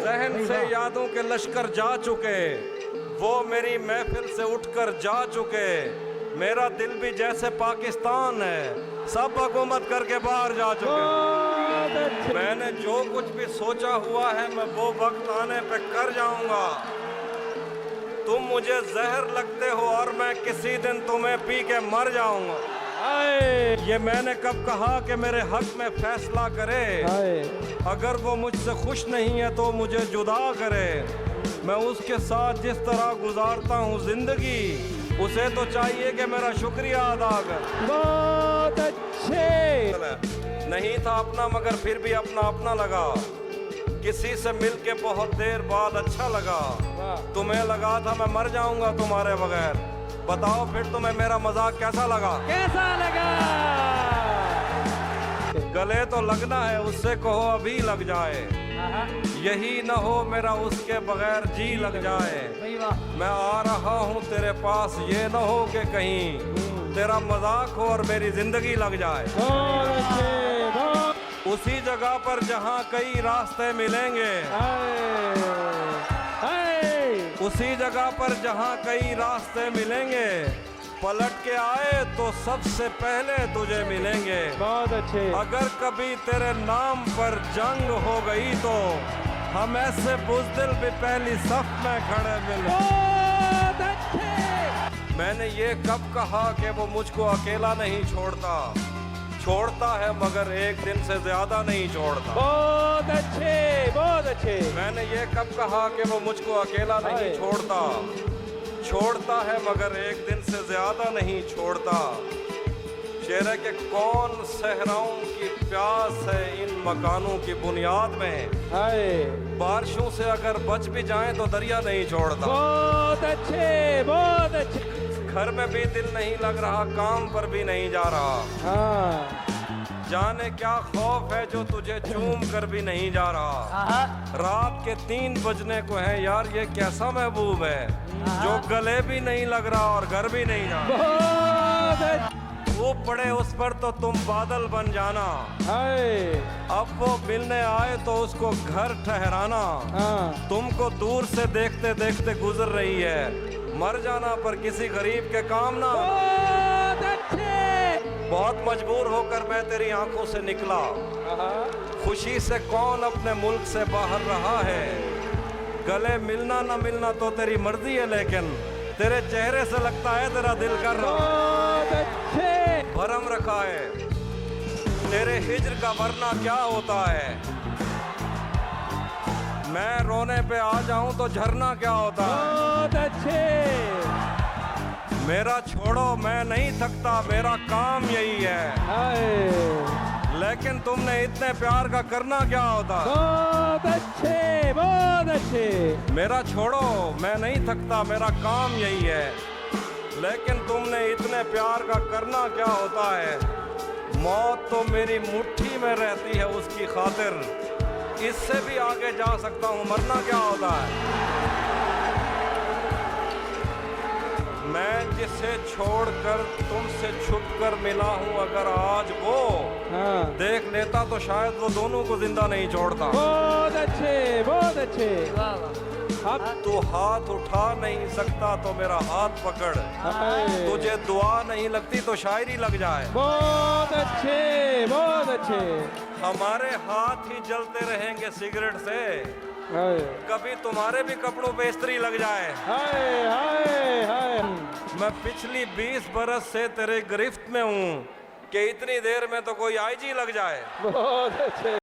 जहन से यादों के लश्कर जा चुके, वो मेरी महफिल से उठकर जा चुके। मेरा दिल भी जैसे पाकिस्तान है, सब हुकूमत करके बाहर जा चुके। मैंने जो कुछ भी सोचा हुआ है मैं वो वक्त आने पे कर जाऊंगा। तुम मुझे जहर लगते हो और मैं किसी दिन तुम्हें पी के मर जाऊंगा। ये मैंने कब कहा कि मेरे हक में फैसला करे। अगर वो मुझसे खुश नहीं है तो मुझे जुदा करे। मैं उसके साथ जिस तरह गुजारता हूँ जिंदगी, उसे तो चाहिए कि मेरा शुक्रिया अदा कर। बहुत अच्छे। नहीं था अपना मगर फिर भी अपना अपना लगा। किसी से मिलके बहुत देर बाद अच्छा लगा। तुम्हें लगा था मैं मर जाऊंगा तुम्हारे बगैर। बताओ फिर तुम्हें मेरा मजाक कैसा लगा? कैसा लगा? गले तो लगना है, उससे कहो अभी लग जाए। यही न हो मेरा उसके बगैर जी लग जाए। मैं आ रहा हूँ तेरे पास, ये न हो कि कहीं तेरा मजाक हो और मेरी जिंदगी लग जाए। उसी जगह पर जहाँ कई रास्ते मिलेंगे, उसी जगह पर जहाँ कई रास्ते मिलेंगे, पलट के आए तो सबसे पहले तुझे मिलेंगे। बहुत अच्छे। अगर कभी तेरे नाम पर जंग हो गई तो हम ऐसे बुज़दिल भी पहली सफ में खड़े मिले। बहुत अच्छे। मैंने ये कब कहा कि वो मुझको अकेला नहीं छोड़ता? छोड़ता है मगर एक दिन से ज्यादा नहीं छोड़ता। बहुत अच्छे, बहुत अच्छे। मैंने ये कब कहा कि वो मुझको अकेला नहीं छोड़ता? छोड़ता है मगर एक दिन से ज्यादा नहीं छोड़ता। शेर के कौन सहराओं की प्यास है इन मकानों की बुनियाद में। बारिशों से अगर बच भी जाएं तो दरिया नहीं छोड़ता। बहुत अच्छे, बहुत अच्छे। घर में भी दिल नहीं लग रहा, काम पर भी नहीं जा रहा। जाने क्या खौफ है जो तुझे चूम कर भी नहीं जा रहा। रात के 3 बजने को है यार, ये कैसा महबूब है जो गले भी नहीं लग रहा और घर भी नहीं जा रहा। वो पड़े उस पर तो तुम बादल बन जाना। अब वो मिलने आए तो उसको घर ठहराना। तुमको दूर से देखते देखते गुजर रही है, मर जाना पर किसी गरीब के काम ना। बहुत अच्छे। बहुत मजबूर होकर मैं तेरी आंखों से निकला। खुशी से कौन अपने मुल्क से बाहर रहा है। गले मिलना ना मिलना तो तेरी मर्जी है, लेकिन तेरे चेहरे से लगता है तेरा दिल कर रहा। बहुत अच्छे। भरम रखा है तेरे हिज्र का, वरना क्या होता है। मैं रोने पे आ जाऊं तो झरना क्या होता है। बहुत अच्छे। मेरा छोड़ो मैं नहीं थकता, मेरा काम यही है। लेकिन तुमने इतने प्यार का करना क्या होता। बहुत अच्छे, बहुत अच्छे। मेरा छोड़ो मैं नहीं थकता, मेरा काम यही है। लेकिन तुमने इतने प्यार का करना क्या होता है। मौत तो मेरी मुट्ठी में रहती है उसकी खातिर, इससे भी आगे जा सकता हूँ, मरना क्या होता है। मैं जिसे छोड़कर तुमसे छुपकर मिला हूँ, अगर आज वो देख लेता तो शायद वो दोनों को जिंदा नहीं छोड़ता। बहुत अच्छे, बहुत अच्छे। अब तू हाथ उठा नहीं सकता तो मेरा हाथ पकड़। तुझे दुआ नहीं लगती तो शायरी लग जाए। बहुत अच्छे, बहुत अच्छे। हमारे हाथ ही जलते रहेंगे सिगरेट से, कभी तुम्हारे भी कपड़ों पे इस्त्री लग जाए। हाय हाय हाय। मैं पिछली 20 बरस से तेरे गिरफ्त में हूँ कि इतनी देर में तो कोई आईजी लग जाए। बहुत अच्छे।